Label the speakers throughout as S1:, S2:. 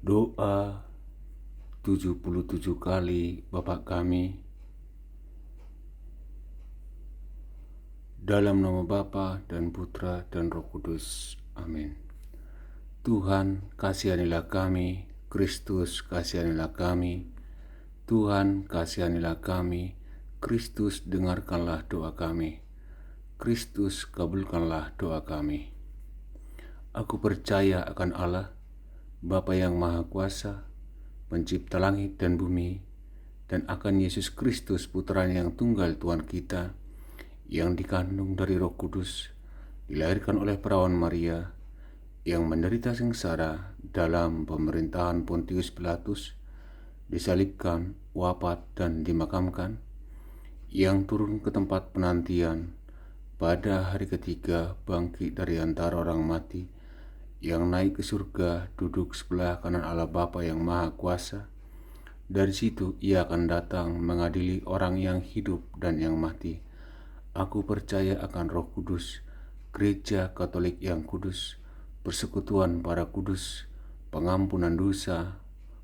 S1: Doa 77 kali Bapa kami, dalam nama Bapa dan Putra dan Roh Kudus. Amin. Tuhan, kasihanilah kami. Kristus, kasihanilah kami. Tuhan, kasihanilah kami. Kristus, dengarkanlah doa kami. Kristus, kabulkanlah doa kami. Aku percaya akan Allah, Bapa yang Maha Kuasa, pencipta langit dan bumi, dan akan Yesus Kristus, Putranya yang tunggal Tuhan kita, yang dikandung dari Roh Kudus, dilahirkan oleh perawan Maria, yang menderita sengsara dalam pemerintahan Pontius Pilatus, disalibkan, wafat, dan dimakamkan, yang turun ke tempat penantian, pada hari ketiga bangkit dari antara orang mati, yang naik ke surga, duduk sebelah kanan Allah Bapa yang Maha Kuasa. Dari situ ia akan datang mengadili orang yang hidup dan yang mati. Aku percaya akan Roh Kudus, Gereja Katolik yang kudus, persekutuan para kudus, pengampunan dosa,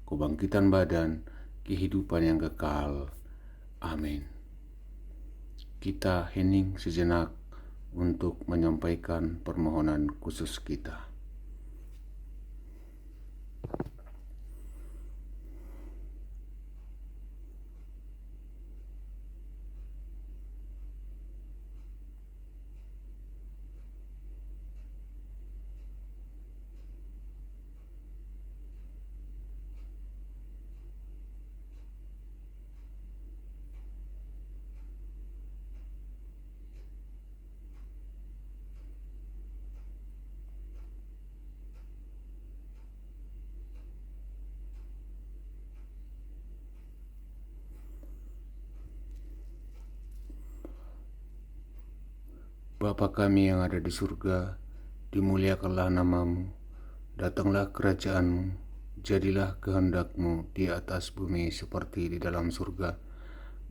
S1: kebangkitan badan, kehidupan yang kekal. Amin. Kita hening sejenak untuk menyampaikan permohonan khusus kita. Bapa kami yang ada di surga, dimuliakanlah namamu, datanglah kerajaanmu, jadilah kehendak-Mu di atas bumi seperti di dalam surga.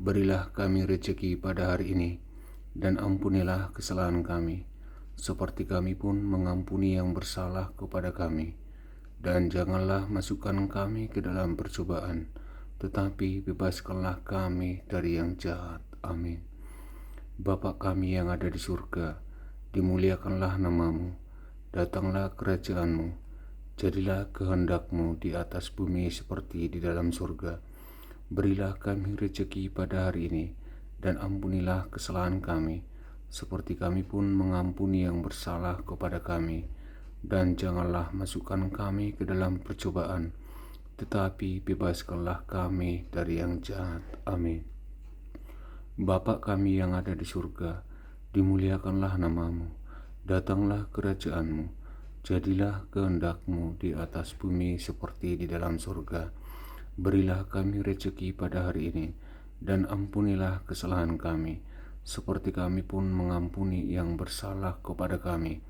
S1: Berilah kami rezeki pada hari ini, dan ampunilah kesalahan kami, seperti kami pun mengampuni yang bersalah kepada kami. Dan janganlah masukkan kami ke dalam percobaan, tetapi bebaskanlah kami dari yang jahat. Amin. Bapa kami yang ada di surga, dimuliakanlah namamu, datanglah kerajaan-Mu, jadilah kehendak-Mu di atas bumi seperti di dalam surga. Berilah kami rezeki pada hari ini, dan ampunilah kesalahan kami, seperti kami pun mengampuni yang bersalah kepada kami. Dan janganlah masukkan kami ke dalam percobaan, tetapi bebaskanlah kami dari yang jahat. Amin. Bapa kami yang ada di surga, dimuliakanlah namamu, datanglah kerajaan-Mu, jadilah kehendak-Mu di atas bumi seperti di dalam surga. Berilah kami rezeki pada hari ini, dan ampunilah kesalahan kami, seperti kami pun mengampuni yang bersalah kepada kami.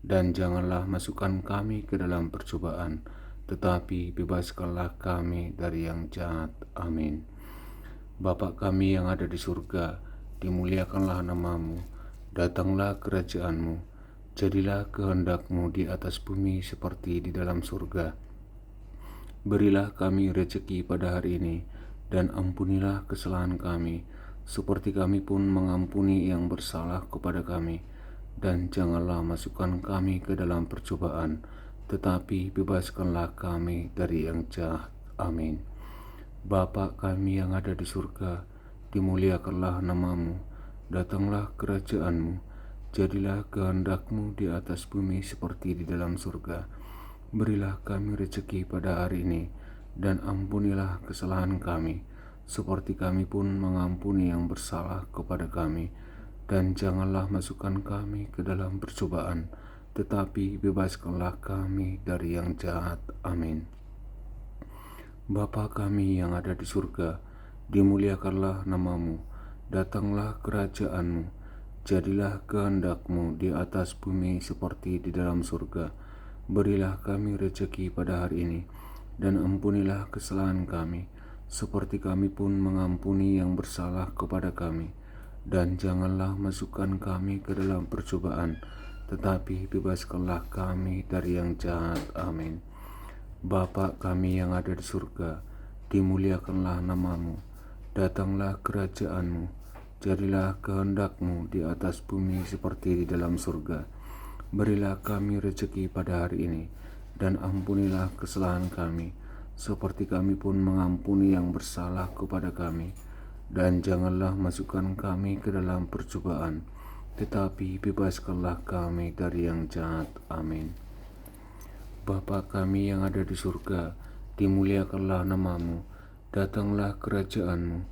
S1: Dan janganlah masukkan kami ke dalam percobaan, tetapi bebaskanlah kami dari yang jahat. Amin. Bapa kami yang ada di surga, dimuliakanlah namamu, datanglah kerajaan-Mu, jadilah kehendak-Mu di atas bumi seperti di dalam surga. Berilah kami rezeki pada hari ini, dan ampunilah kesalahan kami, seperti kami pun mengampuni yang bersalah kepada kami. Dan janganlah masukkan kami ke dalam percobaan, tetapi bebaskanlah kami dari yang jahat. Amin. Bapa kami yang ada di surga, dimuliakanlah namamu, datanglah kerajaan-Mu, jadilah kehendak-Mu di atas bumi seperti di dalam surga. Berilah kami rezeki pada hari ini, dan ampunilah kesalahan kami, seperti kami pun mengampuni yang bersalah kepada kami. Dan janganlah masukkan kami ke dalam percobaan, tetapi bebaskanlah kami dari yang jahat. Amin. Bapa kami yang ada di surga, dimuliakanlah namamu, datanglah kerajaan-Mu, jadilah kehendak-Mu di atas bumi seperti di dalam surga. Berilah kami rezeki pada hari ini, dan ampunilah kesalahan kami, seperti kami pun mengampuni yang bersalah kepada kami. Dan janganlah masukkan kami ke dalam percobaan, tetapi bebaskanlah kami dari yang jahat. Amin. Bapa kami yang ada di surga, dimuliakanlah namamu, datanglah kerajaanmu, jadilah kehendakmu di atas bumi seperti di dalam surga. Berilah kami rezeki pada hari ini, dan ampunilah kesalahan kami, seperti kami pun mengampuni yang bersalah kepada kami. Dan janganlah masukkan kami ke dalam percobaan, tetapi bebaskanlah kami dari yang jahat. Amin. Bapa kami yang ada di surga, dimuliakanlah namamu, datanglah kerajaanmu,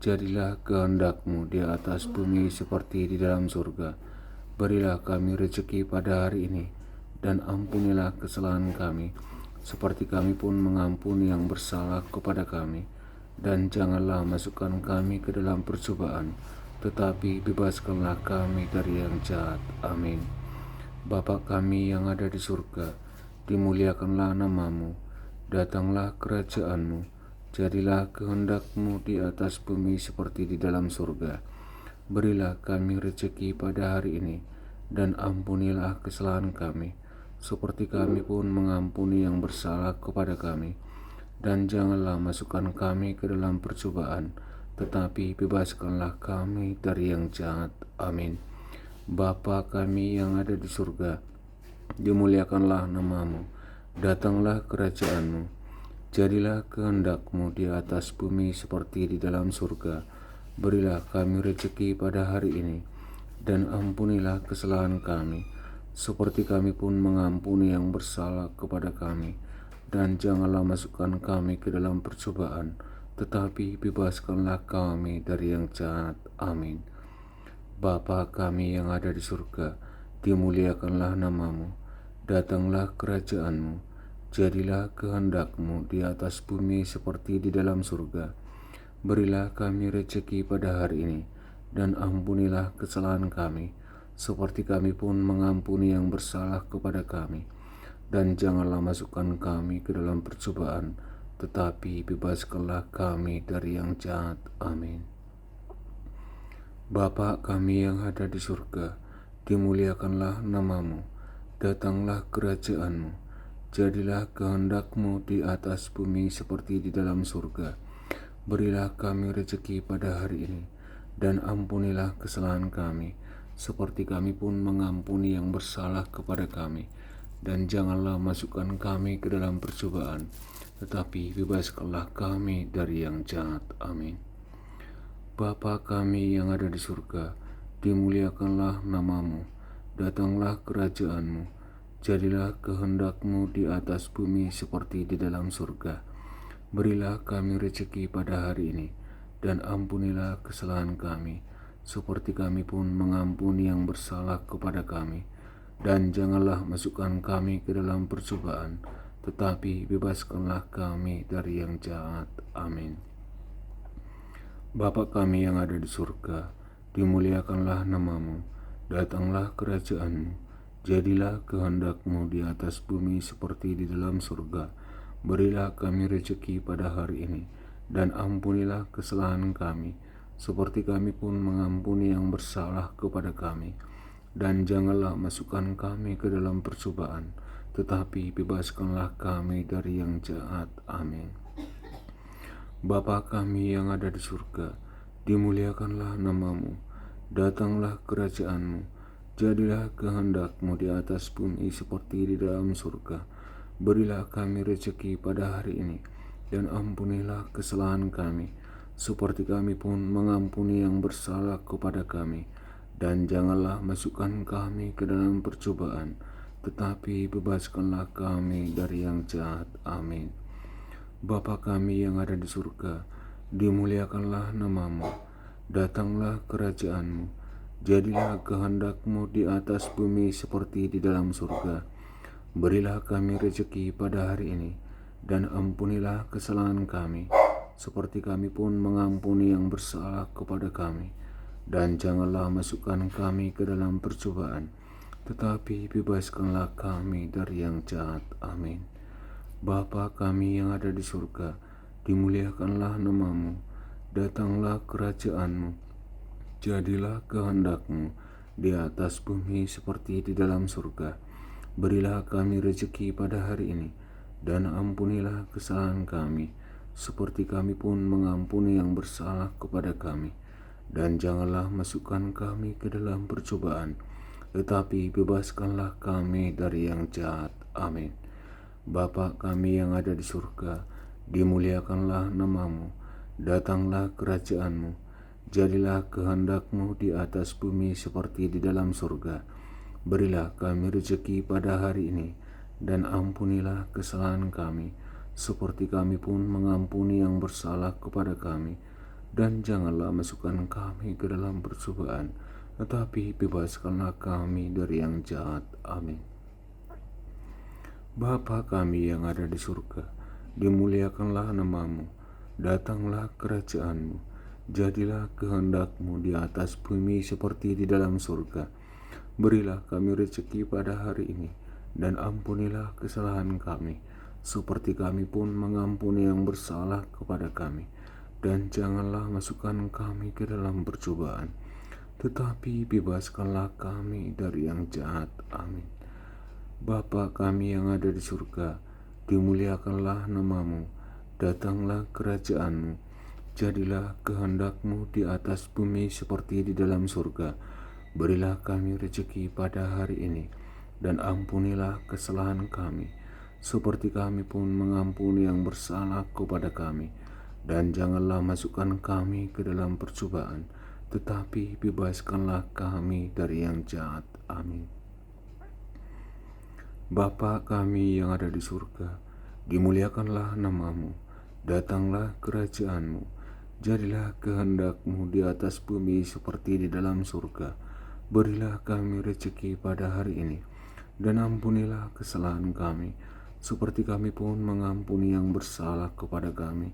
S1: jadilah kehendakmu di atas bumi seperti di dalam surga. Berilah kami rezeki pada hari ini, dan ampunilah kesalahan kami, seperti kami pun mengampuni yang bersalah kepada kami. Dan janganlah masukkan kami ke dalam percobaan, tetapi bebaskanlah kami dari yang jahat. Amin. Bapa kami yang ada di surga, dimuliakanlah namamu, datanglah kerajaanmu, jadilah kehendakmu di atas bumi seperti di dalam surga. Berilah kami rezeki pada hari ini, dan ampunilah kesalahan kami, seperti kami pun mengampuni yang bersalah kepada kami. Dan janganlah masukkan kami ke dalam percobaan, tetapi bebaskanlah kami dari yang jahat. Amin. Bapa kami yang ada di surga, dimuliakanlah namamu, datanglah kerajaanmu, jadilah kehendakmu di atas bumi seperti di dalam surga. Berilah kami rezeki pada hari ini, dan ampunilah kesalahan kami, seperti kami pun mengampuni yang bersalah kepada kami. Dan janganlah masukkan kami ke dalam percobaan, tetapi bebaskanlah kami dari yang jahat. Amin. Bapa kami yang ada di surga, dimuliakanlah namamu, datanglah kerajaanmu, jadilah kehendakmu di atas bumi seperti di dalam surga. Berilah kami rezeki pada hari ini, dan ampunilah kesalahan kami, seperti kami pun mengampuni yang bersalah kepada kami. Dan janganlah masukkan kami ke dalam percobaan, tetapi bebaskanlah kami dari yang jahat. Amin. Bapa kami yang ada di surga, dimuliakanlah namamu, datanglah kerajaanmu, jadilah kehendakmu di atas bumi seperti di dalam surga. Berilah kami rezeki pada hari ini, dan ampunilah kesalahan kami, seperti kami pun mengampuni yang bersalah kepada kami. Dan janganlah masukkan kami ke dalam percobaan, tetapi bebaskanlah kami dari yang jahat. Amin. Bapa kami yang ada di surga, dimuliakanlah namamu, datanglah kerajaanmu, jadilah kehendakmu di atas bumi seperti di dalam surga. Berilah kami rezeki pada hari ini, dan ampunilah kesalahan kami, seperti kami pun mengampuni yang bersalah kepada kami. Dan janganlah masukkan kami ke dalam percobaan, tetapi bebaskanlah kami dari yang jahat. Amin. Bapa kami yang ada di surga, dimuliakanlah namamu, datanglah kerajaanmu, jadilah kehendakmu di atas bumi seperti di dalam surga. Berilah kami rezeki pada hari ini, dan ampunilah kesalahan kami, seperti kami pun mengampuni yang bersalah kepada kami. Dan janganlah masukkan kami ke dalam percobaan, tetapi bebaskanlah kami dari yang jahat. Amin. Bapa kami yang ada di surga, dimuliakanlah namamu, datanglah kerajaanmu, jadilah kehendakmu di atas bumi seperti di dalam surga. Berilah kami rezeki pada hari ini, dan ampunilah kesalahan kami, seperti kami pun mengampuni yang bersalah kepada kami. Dan janganlah masukkan kami ke dalam percobaan, tetapi bebaskanlah kami dari yang jahat. Amin. Bapa kami yang ada di surga, dimuliakanlah namamu, datanglah kerajaanmu, jadilah kehendakmu di atas bumi seperti di dalam surga. Berilah kami rezeki pada hari ini, dan ampunilah kesalahan kami, seperti kami pun mengampuni yang bersalah kepada kami. Dan janganlah masukkan kami ke dalam percobaan, tetapi bebaskanlah kami dari yang jahat. Amin. Bapa kami yang ada di surga, dimuliakanlah namamu, datanglah kerajaanmu, jadilah kehendakmu di atas bumi seperti di dalam surga. Berilah kami rezeki pada hari ini, dan ampunilah kesalahan kami, seperti kami pun mengampuni yang bersalah kepada kami. Dan janganlah masukkan kami ke dalam percobaan, tetapi bebaskanlah kami dari yang jahat. Amin. Bapa kami yang ada di surga, dimuliakanlah namamu, datanglah kerajaanmu, jadilah kehendakmu di atas bumi seperti di dalam surga. Berilah kami rezeki pada hari ini, dan ampunilah kesalahan kami, seperti kami pun mengampuni yang bersalah kepada kami. Dan janganlah masukkan kami ke dalam percobaan, tetapi bebaskanlah kami dari yang jahat. Amin. Bapa kami yang ada di surga, dimuliakanlah namamu, datanglah kerajaanmu, jadilah kehendakmu di atas bumi seperti di dalam surga. Berilah kami rezeki pada hari ini, dan ampunilah kesalahan kami, seperti kami pun mengampuni yang bersalah kepada kami. Dan janganlah masukkan kami ke dalam percobaan, tetapi bebaskanlah kami dari yang jahat. Amin. Bapa kami yang ada di surga, dimuliakanlah namamu, datanglah kerajaanmu, jadilah kehendakmu di atas bumi seperti di dalam surga. Berilah kami rezeki pada hari ini, dan ampunilah kesalahan kami, seperti kami pun mengampuni yang bersalah kepada kami. Dan janganlah masukkan kami ke dalam percobaan, tetapi bebaskanlah kami dari yang jahat. Amin. Bapa kami yang ada di surga, dimuliakanlah namamu, datanglah kerajaanmu, jadilah kehendakmu di atas bumi seperti di dalam surga. Berilah kami rezeki pada hari ini, dan ampunilah kesalahan kami, seperti kami pun mengampuni yang bersalah kepada kami.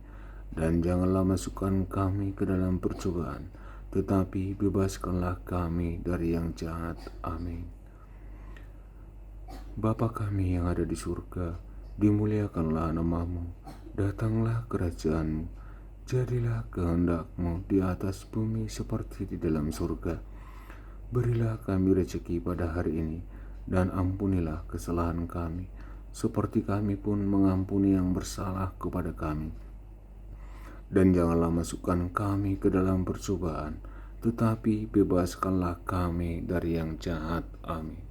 S1: Dan janganlah masukkan kami ke dalam percobaan, tetapi bebaskanlah kami dari yang jahat. Amin. Bapa kami yang ada di surga, dimuliakanlah namamu, datanglah kerajaanmu, jadilah kehendakmu di atas bumi seperti di dalam surga. Berilah kami rezeki pada hari ini, dan ampunilah kesalahan kami, seperti kami pun mengampuni yang bersalah kepada kami. Dan janganlah masukkan kami ke dalam percobaan, tetapi bebaskanlah kami dari yang jahat. Amin.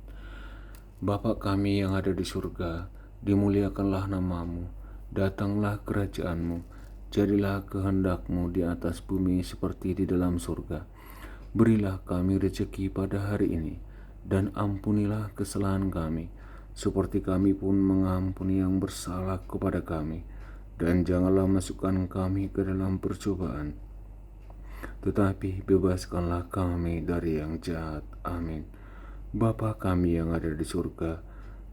S1: Bapa kami yang ada di surga, dimuliakanlah namamu, datanglah kerajaanmu, jadilah kehendakmu di atas bumi seperti di dalam surga. Berilah kami rezeki pada hari ini, dan ampunilah kesalahan kami, seperti kami pun mengampuni yang bersalah kepada kami. Dan janganlah masukkan kami ke dalam percobaan, tetapi bebaskanlah kami dari yang jahat. Amin. Bapa kami yang ada di surga,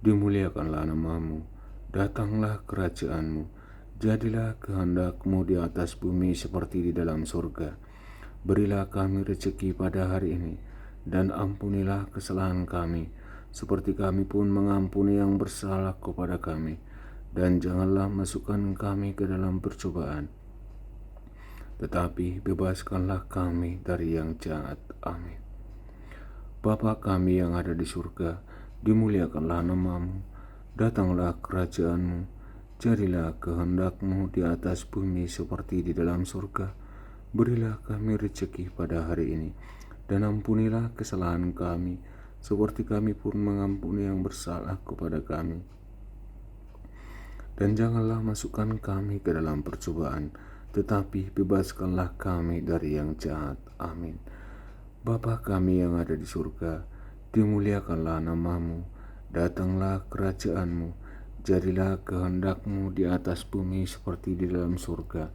S1: dimuliakanlah namamu, datanglah kerajaanmu, jadilah kehendakmu di atas bumi seperti di dalam surga. Berilah kami rezeki pada hari ini, dan ampunilah kesalahan kami, seperti kami pun mengampuni yang bersalah kepada kami. Dan janganlah masukkan kami ke dalam percobaan, tetapi bebaskanlah kami dari yang jahat. Amin. Bapa kami yang ada di surga, dimuliakanlah namamu, datanglah kerajaanmu, jadilah kehendakmu di atas bumi seperti di dalam surga. Berilah kami rezeki pada hari ini, dan ampunilah kesalahan kami, seperti kami pun mengampuni yang bersalah kepada kami. Dan janganlah masukkan kami ke dalam percobaan, tetapi bebaskanlah kami dari yang jahat. Amin. Bapa kami yang ada di surga, dimuliakanlah namamu, datanglah kerajaanmu, jadilah kehendakmu di atas bumi seperti di dalam surga.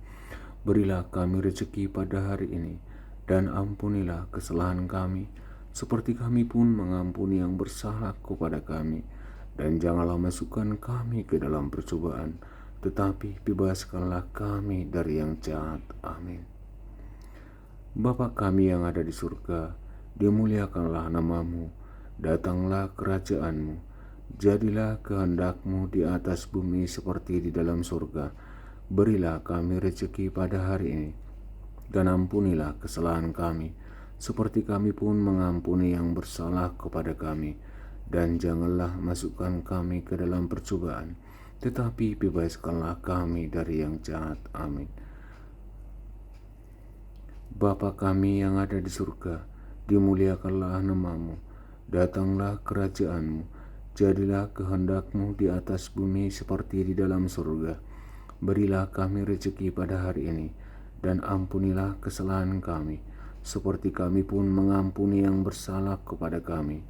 S1: Berilah kami rezeki pada hari ini, dan ampunilah kesalahan kami, seperti kami pun mengampuni yang bersalah kepada kami. Dan janganlah masukkan kami ke dalam percobaan, tetapi bebaskanlah kami dari yang jahat. Amin. Bapa kami yang ada di surga, dimuliakanlah namamu, datanglah kerajaanmu, jadilah kehendakmu di atas bumi seperti di dalam surga. Berilah kami rezeki pada hari ini, dan ampunilah kesalahan kami, seperti kami pun mengampuni yang bersalah kepada kami. Dan janganlah masukkan kami ke dalam percobaan, tetapi bebaskanlah kami dari yang jahat. Amin. Bapa kami yang ada di surga, dimuliakanlah namamu, datanglah kerajaanmu, jadilah kehendak-Mu di atas bumi seperti di dalam surga. Berilah kami rezeki pada hari ini, dan ampunilah kesalahan kami, seperti kami pun mengampuni yang bersalah kepada kami.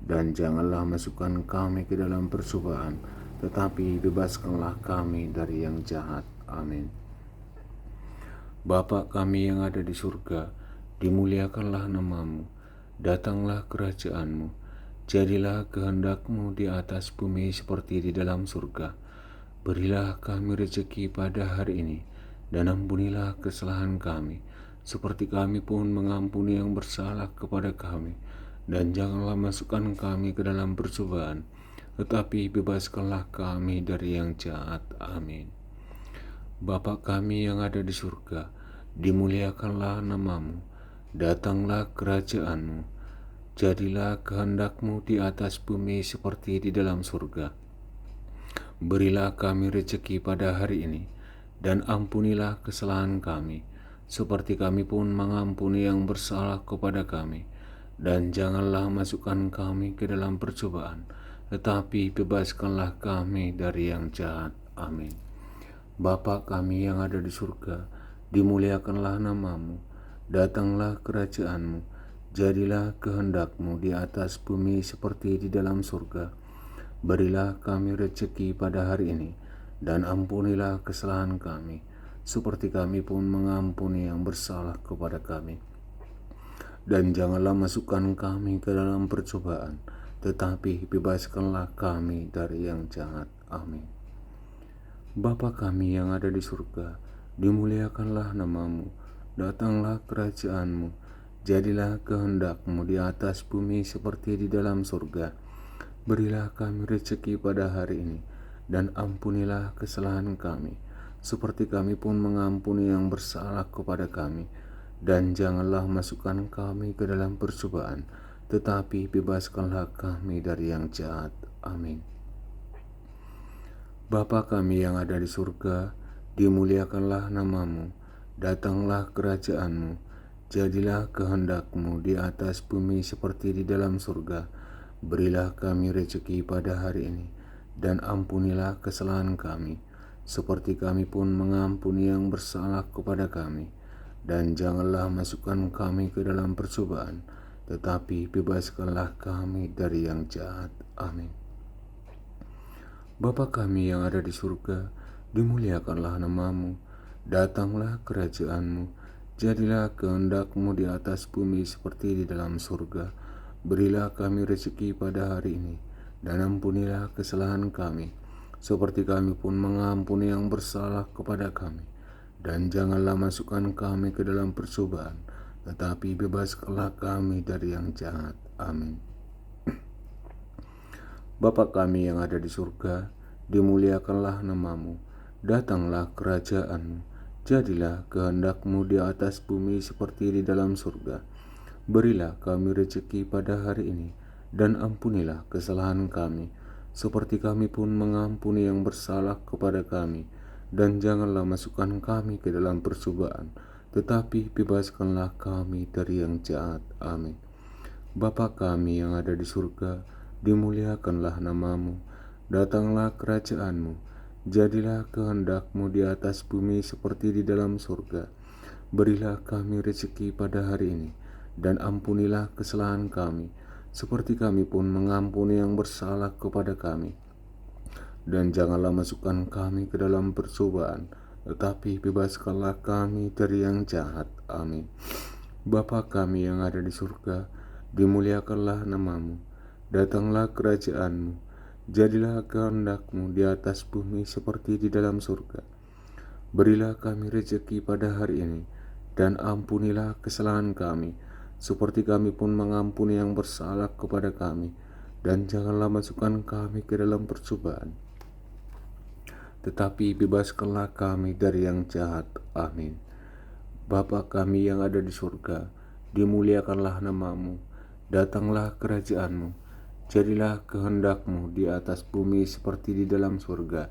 S1: Dan janganlah masukkan kami ke dalam percobaan, tetapi bebaskanlah kami dari yang jahat. Amin. Bapa kami yang ada di surga, dimuliakanlah namamu, datanglah kerajaanmu, jadilah kehendak-Mu di atas bumi seperti di dalam surga. Berilah kami rezeki pada hari ini, dan ampunilah kesalahan kami, seperti kami pun mengampuni yang bersalah kepada kami. Dan janganlah masukkan kami ke dalam percobaan, tetapi bebaskanlah kami dari yang jahat. Amin. Bapa kami yang ada di surga, dimuliakanlah namamu, datanglah kerajaanmu, jadilah kehendak-Mu di atas bumi seperti di dalam surga. Berilah kami rezeki pada hari ini, dan ampunilah kesalahan kami, seperti kami pun mengampuni yang bersalah kepada kami. Dan janganlah masukkan kami ke dalam percobaan, tetapi bebaskanlah kami dari yang jahat. Amin. Bapa kami yang ada di surga, dimuliakanlah namamu, datanglah kerajaanmu, jadilah kehendak-Mu di atas bumi seperti di dalam surga. Berilah kami rezeki pada hari ini, dan ampunilah kesalahan kami, seperti kami pun mengampuni yang bersalah kepada kami. Dan janganlah masukkan kami ke dalam percobaan, tetapi bebaskanlah kami dari yang jahat. Amin. Bapa kami yang ada di surga, dimuliakanlah namamu, datanglah kerajaanmu, jadilah kehendak-Mu di atas bumi seperti di dalam surga. Berilah kami rezeki pada hari ini, dan ampunilah kesalahan kami, seperti kami pun mengampuni yang bersalah kepada kami. Dan janganlah masukkan kami ke dalam percobaan, tetapi bebaskanlah kami dari yang jahat. Amin. Bapa kami yang ada di surga, dimuliakanlah namamu, datanglah kerajaanmu, jadilah kehendak-Mu di atas bumi seperti di dalam surga. Berilah kami rezeki pada hari ini, dan ampunilah kesalahan kami, seperti kami pun mengampuni yang bersalah kepada kami. Dan janganlah masukkan kami ke dalam percobaan, tetapi bebaskanlah kami dari yang jahat. Amin. Bapa kami yang ada di surga, dimuliakanlah namamu, datanglah kerajaanmu, jadilah kehendak-Mu di atas bumi seperti di dalam surga. Berilah kami rezeki pada hari ini, dan ampunilah kesalahan kami, seperti kami pun mengampuni yang bersalah kepada kami. Dan janganlah masukkan kami ke dalam percobaan, tetapi bebaskanlah kami dari yang jahat. Amin. Bapa kami yang ada di surga, dimuliakanlah namamu, datanglah kerajaanmu, jadilah kehendak-Mu di atas bumi seperti di dalam surga. Berilah kami rezeki pada hari ini, dan ampunilah kesalahan kami, seperti kami pun mengampuni yang bersalah kepada kami. Dan janganlah masukkan kami ke dalam percobaan, tetapi bebaskanlah kami dari yang jahat. Amin. Bapa kami yang ada di surga, dimuliakanlah namamu, datanglah kerajaanmu, jadilah kehendak-Mu di atas bumi seperti di dalam surga. Berilah kami rezeki pada hari ini, dan ampunilah kesalahan kami, seperti kami pun mengampuni yang bersalah kepada kami. Dan janganlah masukkan kami ke dalam percobaan, tetapi bebaskanlah kami dari yang jahat. Amin. Bapa kami yang ada di surga, dimuliakanlah namamu, datanglah kerajaanmu, jadilah kehendak-Mu di atas bumi seperti di dalam surga. Berilah kami rezeki pada hari ini, dan ampunilah kesalahan kami, seperti kami pun mengampuni yang bersalah kepada kami. Dan janganlah masukkan kami ke dalam percobaan, tetapi bebaskanlah kami dari yang jahat. Amin. Bapa kami yang ada di surga, dimuliakanlah namamu, datanglah kerajaanmu, Jadilah kehendak-Mu di atas bumi seperti di dalam surga.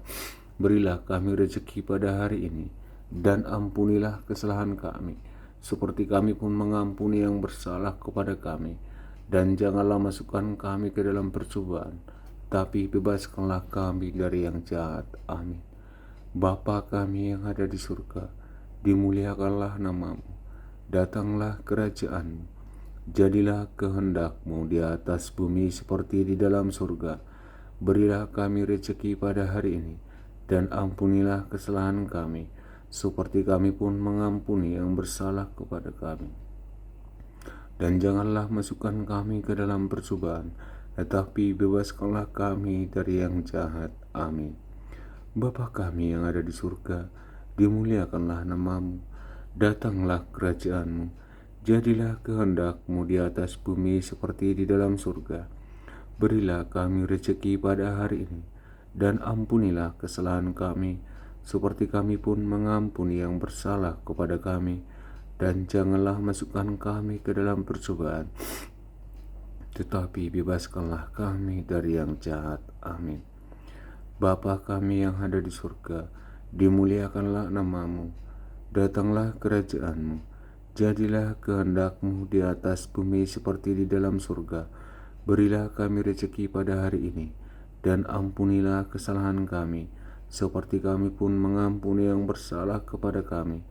S1: Berilah kami rezeki pada hari ini, dan ampunilah kesalahan kami, seperti kami pun mengampuni yang bersalah kepada kami. Dan janganlah masukkan kami ke dalam percobaan, tapi bebaskanlah kami dari yang jahat. Amin. Bapa kami yang ada di surga, dimuliakanlah nama-Mu. Datanglah kerajaan-Mu. Jadilah kehendak-Mu di atas bumi seperti di dalam surga. Berilah kami rezeki pada hari ini, dan ampunilah kesalahan kami, seperti kami pun mengampuni yang bersalah kepada kami. Dan janganlah masukkan kami ke dalam percobaan, tetapi bebaskanlah kami dari yang jahat. Amin. Bapa kami yang ada di surga, dimuliakanlah nama-Mu. Datanglah kerajaan-Mu. Jadilah kehendak-Mu di atas bumi seperti di dalam surga. Berilah kami rezeki pada hari ini, dan ampunilah kesalahan kami, seperti kami pun mengampuni yang bersalah kepada kami. Dan janganlah masukkan kami ke dalam percobaan, tetapi bebaskanlah kami dari yang jahat. Amin. Bapa kami yang ada di surga, dimuliakanlah nama-Mu. Datanglah kerajaan-Mu. Jadilah kehendak-Mu di atas bumi seperti di dalam surga. Berilah kami rezeki pada hari ini, dan ampunilah kesalahan kami, seperti kami pun mengampuni yang bersalah kepada kami.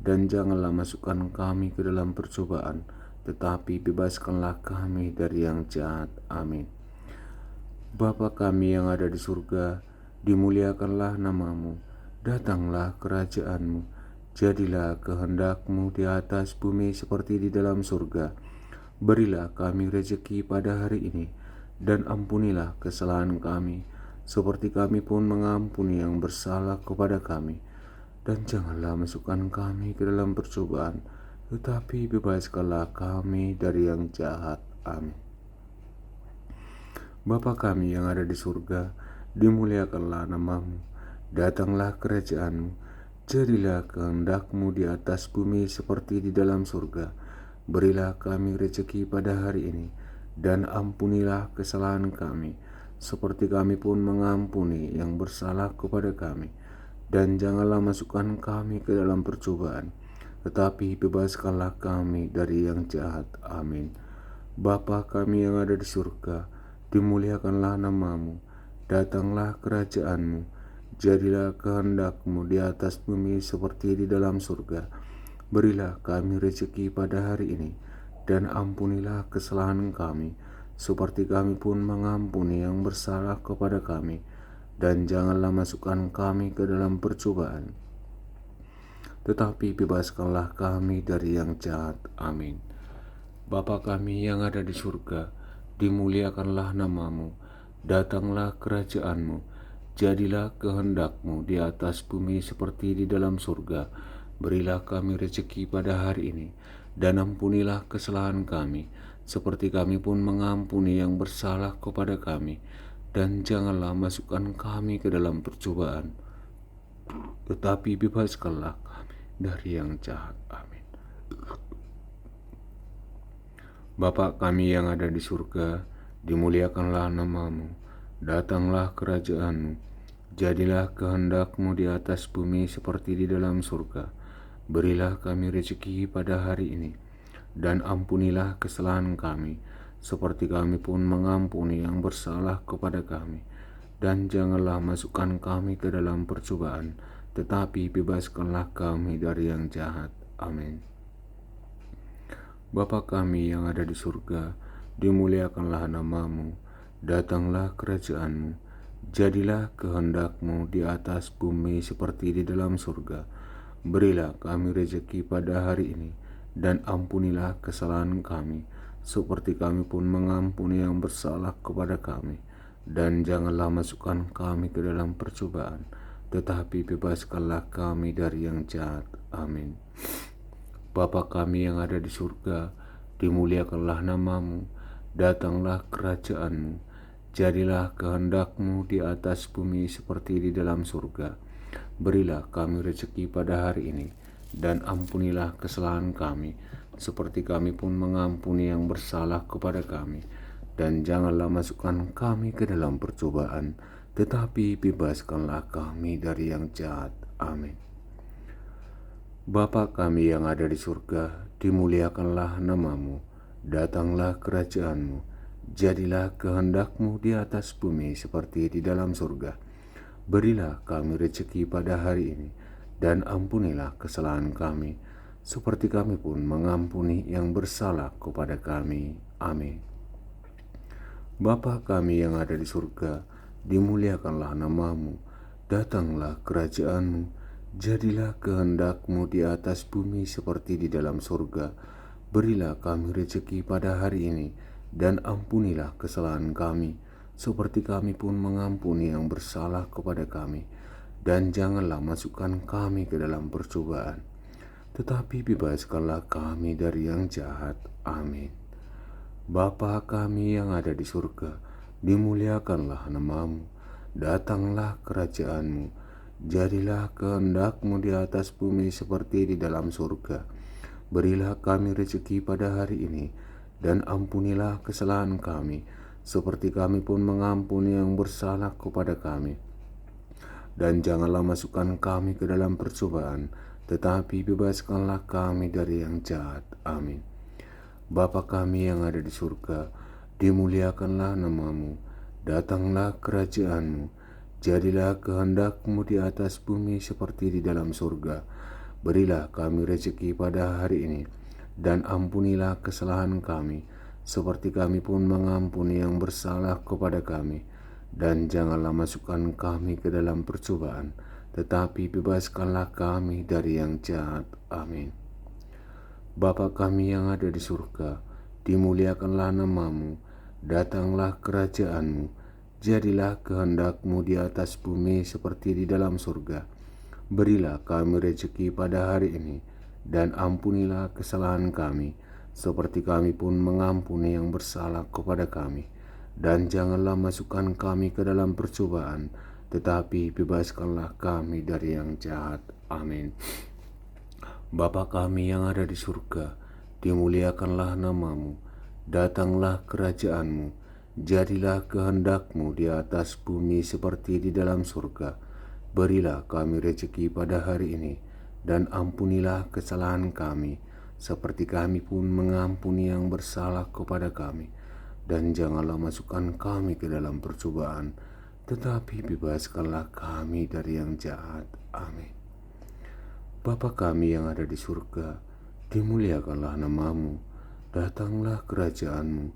S1: Dan janganlah masukkan kami ke dalam percobaan, tetapi bebaskanlah kami dari yang jahat. Amin. Bapa kami yang ada di surga, dimuliakanlah nama-Mu. Datanglah kerajaan-Mu. Jadilah kehendak-Mu di atas bumi seperti di dalam surga. Berilah kami rezeki pada hari ini, dan ampunilah kesalahan kami, seperti kami pun mengampuni yang bersalah kepada kami. Dan janganlah masukkan kami ke dalam percobaan, tetapi bebaskanlah kami dari yang jahat. Amin. Bapa kami yang ada di surga, dimuliakanlah nama-Mu. Datanglah kerajaan-Mu. Jadilah kehendak-Mu di atas bumi seperti di dalam surga. Berilah kami rezeki pada hari ini, dan ampunilah kesalahan kami, seperti kami pun mengampuni yang bersalah kepada kami. Dan janganlah masukkan kami ke dalam percobaan, tetapi bebaskanlah kami dari yang jahat. Amin. Bapa kami yang ada di surga, dimuliakanlah nama-Mu. Datanglah kerajaan-Mu. Jadilah kehendak-Mu di atas bumi seperti di dalam surga. Berilah kami rezeki pada hari ini, dan ampunilah kesalahan kami, seperti kami pun mengampuni yang bersalah kepada kami. Dan janganlah masukkan kami ke dalam percobaan, tetapi bebaskanlah kami dari yang jahat. Amin. Bapa kami yang ada di surga, dimuliakanlah nama-Mu. Datanglah kerajaan-Mu. Jadilah kehendak-Mu di atas bumi seperti di dalam surga. Berilah kami rezeki pada hari ini, dan ampunilah kesalahan kami, seperti kami pun mengampuni yang bersalah kepada kami. Dan janganlah masukkan kami ke dalam percobaan, tetapi bebaskanlah kami dari yang jahat. Amin. Bapa kami yang ada di surga, dimuliakanlah nama-Mu. Datanglah kerajaan-Mu. Jadilah kehendak-Mu di atas bumi seperti di dalam surga. Berilah kami rezeki pada hari ini, dan ampunilah kesalahan kami, seperti kami pun mengampuni yang bersalah kepada kami. Dan janganlah masukkan kami ke dalam percobaan, tetapi bebaskanlah kami dari yang jahat. Amin. Bapa kami yang ada di surga, dimuliakanlah nama-Mu. Datanglah kerajaan-Mu. Jadilah kehendak-Mu di atas bumi seperti di dalam surga. Berilah kami rezeki pada hari ini, dan ampunilah kesalahan kami, seperti kami pun mengampuni yang bersalah kepada kami. Dan janganlah masukkan kami ke dalam percobaan, tetapi bebaskanlah kami dari yang jahat. Amin. Bapa kami yang ada di surga, dimuliakanlah nama-Mu. Datanglah kerajaan-Mu. Jadilah kehendak-Mu di atas bumi seperti di dalam surga. Berilah kami rezeki pada hari ini, dan ampunilah kesalahan kami, seperti kami pun mengampuni yang bersalah kepada kami. dan janganlah masukkan kami ke dalam percobaan, tetapi bebaskanlah kami dari yang jahat. Amin. Bapa kami yang ada di surga, dimuliakanlah namamu, datanglah kerajaanmu, jadilah kehendak-Mu di atas bumi seperti di dalam surga. Berilah kami rezeki pada hari ini, dan ampunilah kesalahan kami, seperti kami pun mengampuni yang bersalah kepada kami. Amin. Bapa kami yang ada di surga, dimuliakanlah namamu, datanglah kerajaanmu, jadilah kehendak-Mu di atas bumi seperti di dalam surga. Berilah kami rezeki pada hari ini, dan ampunilah kesalahan kami, seperti kami pun mengampuni yang bersalah kepada kami. Dan janganlah masukkan kami ke dalam percobaan, tetapi bebaskanlah kami dari yang jahat. Amin. Bapa kami yang ada di surga, dimuliakanlah namamu, datanglah kerajaanmu, jadilah kehendak-Mu di atas bumi seperti di dalam surga. Berilah kami rezeki pada hari ini, dan ampunilah kesalahan kami, seperti kami pun mengampuni yang bersalah kepada kami. Dan janganlah masukkan kami ke dalam percobaan, tetapi bebaskanlah kami dari yang jahat. Amin. Bapa kami yang ada di surga, dimuliakanlah namamu, datanglah kerajaanmu, jadilah kehendak-Mu di atas bumi seperti di dalam surga. Berilah kami rezeki pada hari ini, dan ampunilah kesalahan kami, seperti kami pun mengampuni yang bersalah kepada kami. Dan janganlah masukkan kami ke dalam percobaan, tetapi bebaskanlah kami dari yang jahat. Amin. Bapa kami yang ada di surga, dimuliakanlah namamu, datanglah kerajaanmu, jadilah kehendak-Mu di atas bumi seperti di dalam surga. Berilah kami rezeki pada hari ini, dan ampunilah kesalahan kami, seperti kami pun mengampuni yang bersalah kepada kami. Dan janganlah masukkan kami ke dalam percobaan, tetapi bebaskanlah kami dari yang jahat. Amin. Bapa kami yang ada di surga, dimuliakanlah namamu, datanglah kerajaanmu, jadilah kehendak-Mu di atas bumi seperti di dalam surga. Berilah kami rezeki pada hari ini, dan ampunilah kesalahan kami, seperti kami pun mengampuni yang bersalah kepada kami. Dan janganlah masukkan kami ke dalam percobaan, tetapi bebaskanlah kami dari yang jahat. Amin. Bapa kami yang ada di surga, dimuliakanlah namamu, datanglah kerajaanmu,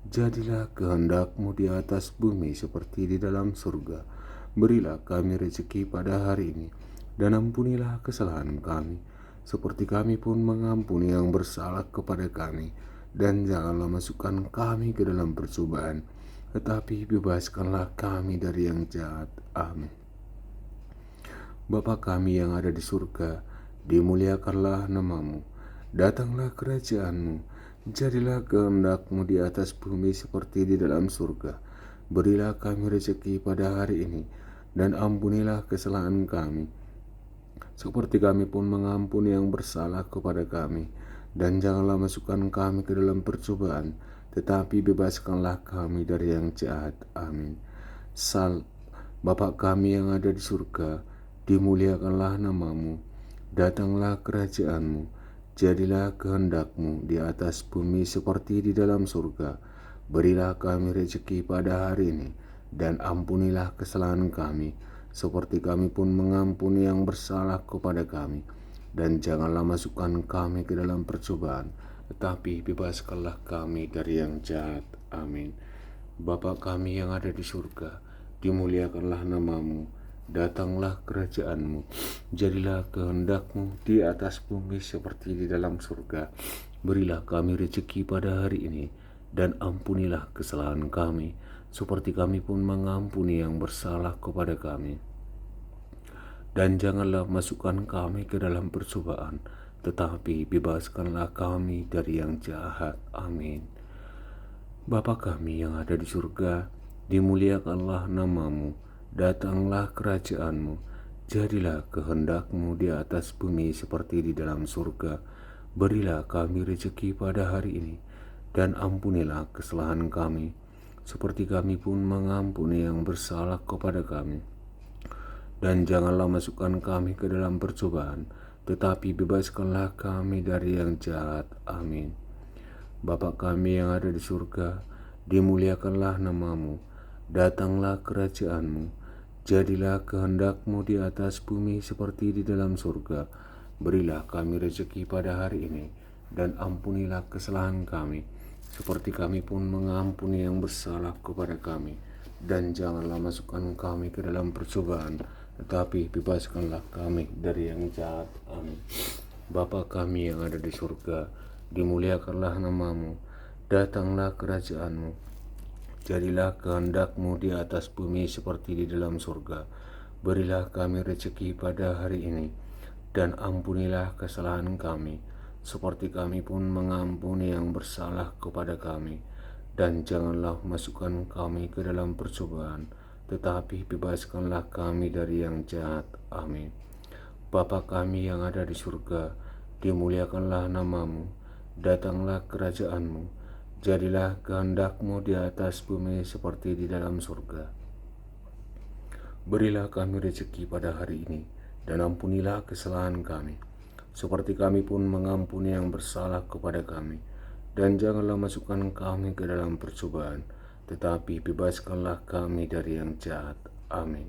S1: jadilah kehendak-Mu di atas bumi seperti di dalam surga. Berilah kami rezeki pada hari ini, dan ampunilah kesalahan kami, seperti kami pun mengampuni yang bersalah kepada kami. Dan janganlah masukkan kami ke dalam percobaan, tetapi bebaskanlah kami dari yang jahat. Amin. Bapa kami yang ada di surga, dimuliakanlah namamu, datanglah kerajaanmu, jadilah kehendak-Mu di atas bumi seperti di dalam surga. Berilah kami rezeki pada hari ini, dan ampunilah kesalahan kami, seperti kami pun mengampuni yang bersalah kepada kami. Dan janganlah masukkan kami ke dalam percobaan, tetapi bebaskanlah kami dari yang jahat. Amin. Bapa kami yang ada di surga, dimuliakanlah namamu, datanglah kerajaanmu, jadilah kehendak-Mu di atas bumi seperti di dalam surga. Berilah kami rezeki pada hari ini, dan ampunilah kesalahan kami, seperti kami pun mengampuni yang bersalah kepada kami. Dan janganlah masukkan kami ke dalam percobaan, tetapi bebaskanlah kami dari yang jahat. Amin. Bapa kami yang ada di surga, dimuliakanlah namamu, datanglah kerajaanmu, jadilah kehendak-Mu di atas bumi seperti di dalam surga. Berilah kami rezeki pada hari ini, dan ampunilah kesalahan kami, seperti kami pun mengampuni yang bersalah kepada kami. Dan janganlah masukkan kami ke dalam percobaan, tetapi bebaskanlah kami dari yang jahat. Amin. Bapa kami yang ada di surga, dimuliakanlah namamu, datanglah kerajaanmu, jadilah kehendak-Mu di atas bumi seperti di dalam surga. Berilah kami rezeki pada hari ini, dan ampunilah kesalahan kami, seperti kami pun mengampuni yang bersalah kepada kami. Dan janganlah masukkan kami ke dalam percobaan, tetapi bebaskanlah kami dari yang jahat. Amin. Bapa kami yang ada di surga, dimuliakanlah namamu, datanglah kerajaanmu, jadilah kehendakmu di atas bumi seperti di dalam surga. Berilah kami rezeki pada hari ini, dan ampunilah kesalahan kami, seperti kami pun mengampuni yang bersalah kepada kami. Dan janganlah masukkan kami ke dalam percobaan, tetapi bebaskanlah kami dari yang jahat. Amin. Bapa kami yang ada di surga, dimuliakanlah namamu, datanglah kerajaanmu, jadilah kehendakmu di atas bumi seperti di dalam surga. Berilah kami rezeki pada hari ini, dan ampunilah kesalahan kami, seperti kami pun mengampuni yang bersalah kepada kami. Dan janganlah masukkan kami ke dalam percobaan, tetapi bebaskanlah kami dari yang jahat. Amin. Bapa kami yang ada di surga, dimuliakanlah namamu, datanglah kerajaanmu, jadilah kehendakmu di atas bumi seperti di dalam surga. Berilah kami rezeki pada hari ini, dan ampunilah kesalahan kami, seperti kami pun mengampuni yang bersalah kepada kami. Dan janganlah masukkan kami ke dalam percobaan, tetapi bebaskanlah kami dari yang jahat. Amin.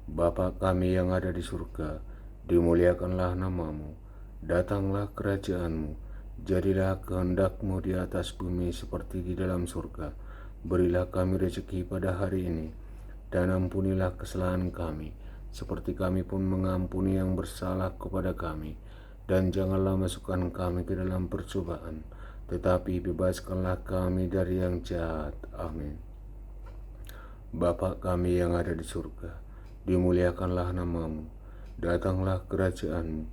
S1: Bapa kami yang ada di surga, dimuliakanlah namamu, datanglah kerajaanmu, jadilah kehendakmu di atas bumi seperti di dalam surga. Berilah kami rezeki pada hari ini, dan ampunilah kesalahan kami, seperti kami pun mengampuni yang bersalah kepada kami. Dan janganlah masukkan kami ke dalam percobaan, tetapi bebaskanlah kami dari yang jahat. Amin. Bapa kami yang ada di surga, dimuliakanlah namamu, datanglah kerajaanmu,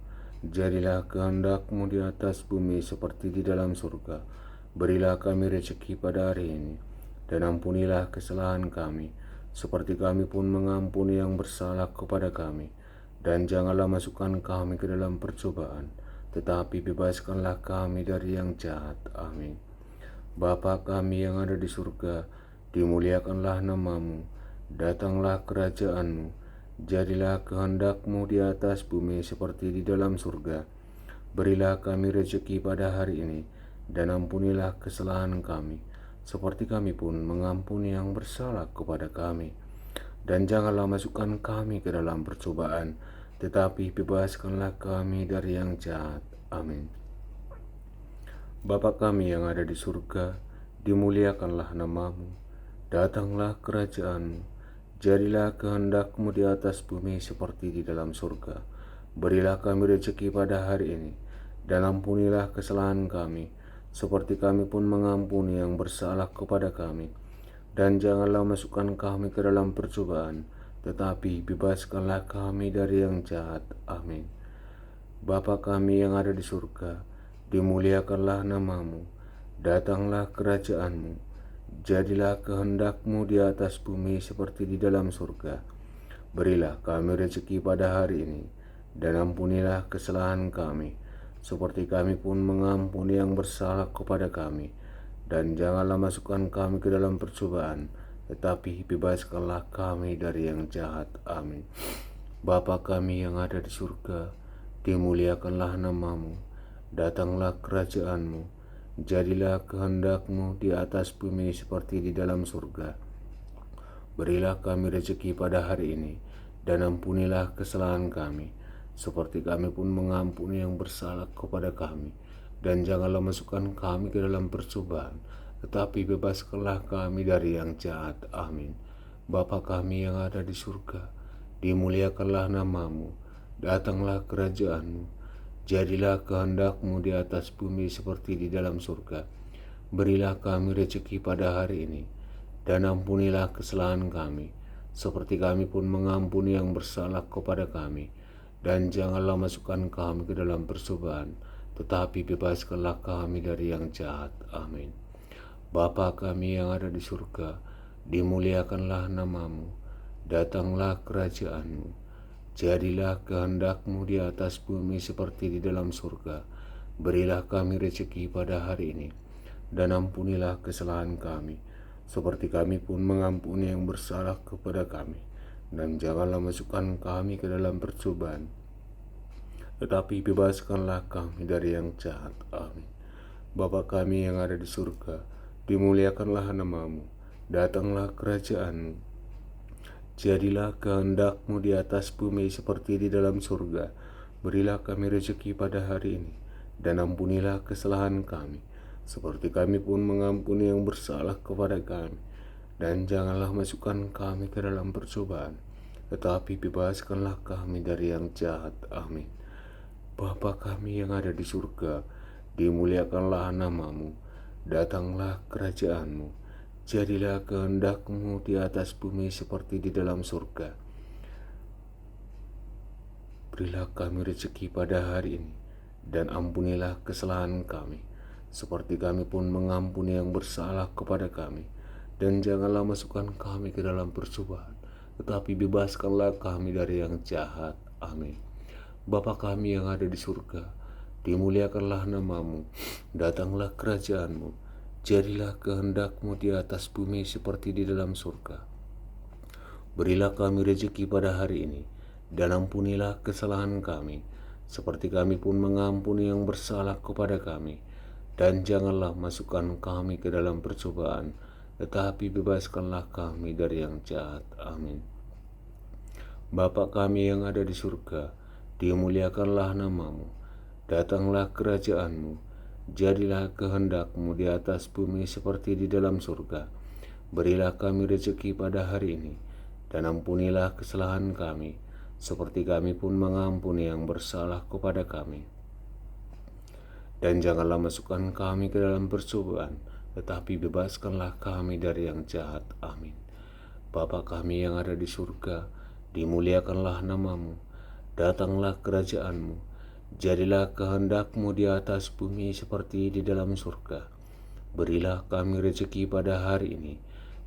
S1: jadilah kehendakmu di atas bumi seperti di dalam surga. Berilah kami rezeki pada hari ini, dan ampunilah kesalahan kami, seperti kami pun mengampuni yang bersalah kepada kami. Dan janganlah masukkan kami ke dalam percobaan, tetapi bebaskanlah kami dari yang jahat. Amin. Bapa kami yang ada di surga, dimuliakanlah namamu, datanglah kerajaanmu, jadilah kehendakmu di atas bumi seperti di dalam surga. Berilah kami rezeki pada hari ini, dan ampunilah kesalahan kami, seperti kami pun mengampuni yang bersalah kepada kami. Dan janganlah masukkan kami ke dalam percobaan, tetapi bebaskanlah kami dari yang jahat. Amin. Bapa kami yang ada di surga, dimuliakanlah namamu, datanglah kerajaanmu, jadilah kehendakmu di atas bumi seperti di dalam surga. Berilah kami rezeki pada hari ini, dan ampunilah kesalahan kami, seperti kami pun mengampuni yang bersalah kepada kami. Dan janganlah masukkan kami ke dalam percobaan, tetapi bebaskanlah kami dari yang jahat. Amin. Bapa kami yang ada di surga, dimuliakanlah namamu, datanglah kerajaanmu, jadilah kehendakmu di atas bumi seperti di dalam surga. Berilah kami rezeki pada hari ini, dan ampunilah kesalahan kami, seperti kami pun mengampuni yang bersalah kepada kami. Dan janganlah masukkan kami ke dalam percobaan, tetapi bebaskanlah kami dari yang jahat. Amin. Bapa kami yang ada di surga, dimuliakanlah namamu, datanglah kerajaanmu, jadilah kehendakmu di atas bumi seperti di dalam surga. Berilah kami rezeki pada hari ini, dan ampunilah kesalahan kami, seperti kami pun mengampuni yang bersalah kepada kami. Dan janganlah masukkan kami ke dalam percobaan, tetapi bebaskanlah kami dari yang jahat. Amin. Bapa kami yang ada di surga, dimuliakanlah namamu, datanglah kerajaanmu, jadilah kehendakmu di atas bumi seperti di dalam surga. Berilah kami rezeki pada hari ini, dan ampunilah kesalahan kami, seperti kami pun mengampuni yang bersalah kepada kami. Dan janganlah masukkan kami ke dalam percobaan, tetapi bebaskanlah kami dari yang jahat. Amin. Bapa kami yang ada di surga, dimuliakanlah namamu, datanglah kerajaanmu, jadilah kehendakmu di atas bumi seperti di dalam surga. Berilah kami rezeki pada hari ini, dan ampunilah kesalahan kami, seperti kami pun mengampuni yang bersalah kepada kami. Dan janganlah masukkan kami ke dalam percobaan, tetapi bebaskanlah kami dari yang jahat. Amin. Bapa kami yang ada di surga, dimuliakanlah namamu, datanglah kerajaanmu, jadilah kehendakmu di atas bumi seperti di dalam surga. Berilah kami rezeki pada hari ini, dan ampunilah kesalahan kami, seperti kami pun mengampuni yang bersalah kepada kami. Dan janganlah masukkan kami ke dalam percobaan, tetapi bebaskanlah kami dari yang jahat. Amin. Bapa kami yang ada di surga, dimuliakanlah namamu, datanglah kerajaanmu, jadilah kehendakmu di atas bumi seperti di dalam surga. Berilah kami rezeki pada hari ini, dan ampunilah kesalahan kami, seperti kami pun mengampuni yang bersalah kepada kami. Dan janganlah masukkan kami ke dalam percobaan, tetapi bebaskanlah kami dari yang jahat. Amin. Bapa kami yang ada di surga, dimuliakanlah namamu, datanglah kerajaanmu, jadilah kehendakmu di atas bumi seperti di dalam surga. Berilah kami rezeki pada hari ini, dan ampunilah kesalahan kami, seperti kami pun mengampuni yang bersalah kepada kami. Dan janganlah masukkan kami ke dalam percobaan, tetapi bebaskanlah kami dari yang jahat. Amin. Bapa kami yang ada di surga, dimuliakanlah namamu, datanglah kerajaanmu, jadilah kehendakmu di atas bumi seperti di dalam surga. Berilah kami rezeki pada hari ini, dan ampunilah kesalahan kami, seperti kami pun mengampuni yang bersalah kepada kami. Dan janganlah masukkan kami ke dalam percobaan, tetapi bebaskanlah kami dari yang jahat. Amin. Bapa kami yang ada di surga, dimuliakanlah namamu, datanglah kerajaanmu, jadilah kehendakmu di atas bumi seperti di dalam surga. Berilah kami rezeki pada hari ini,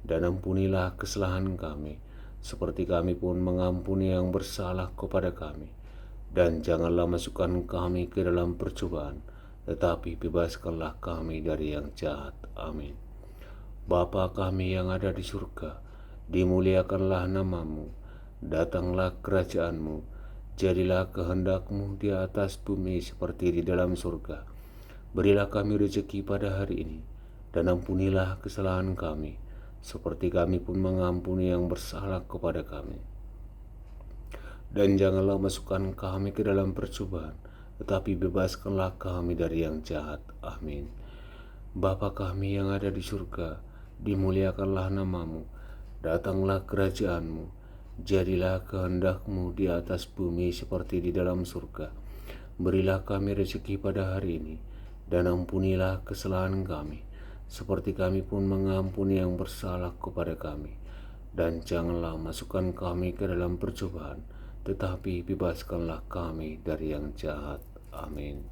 S1: dan ampunilah kesalahan kami, seperti kami pun mengampuni yang bersalah kepada kami. Dan janganlah masukkan kami ke dalam percobaan, tetapi bebaskanlah kami dari yang jahat. Amin. Bapa kami yang ada di surga, dimuliakanlah namamu, datanglah kerajaanmu, jadilah kehendakmu di atas bumi seperti di dalam surga. Berilah kami rezeki pada hari ini, dan ampunilah kesalahan kami, seperti kami pun mengampuni yang bersalah kepada kami. Dan janganlah masukkan kami ke dalam percobaan, tetapi bebaskanlah kami dari yang jahat. Amin. Bapa kami yang ada di surga, dimuliakanlah namamu, datanglah kerajaanmu, jadilah kehendakmu di atas bumi seperti di dalam surga. Berilah kami rezeki pada hari ini, dan ampunilah kesalahan kami, seperti kami pun mengampuni yang bersalah kepada kami. Dan janganlah masukkan kami ke dalam percobaan, tetapi bebaskanlah kami dari yang jahat. Amin.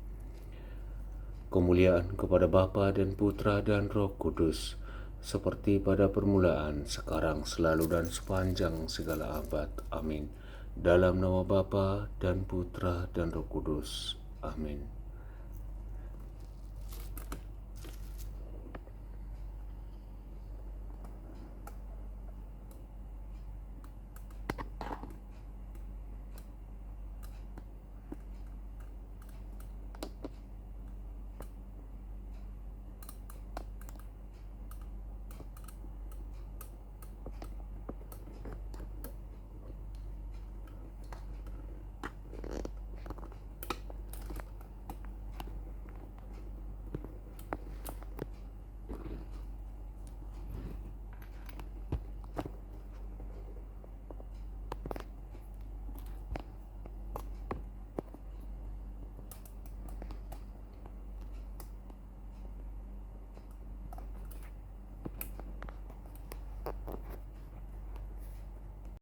S1: Kemuliaan kepada Bapa dan Putra dan Roh Kudus, seperti pada permulaan, sekarang, selalu, dan sepanjang segala abad. Amin. Dalam nama Bapa dan Putra dan Roh Kudus. Amin.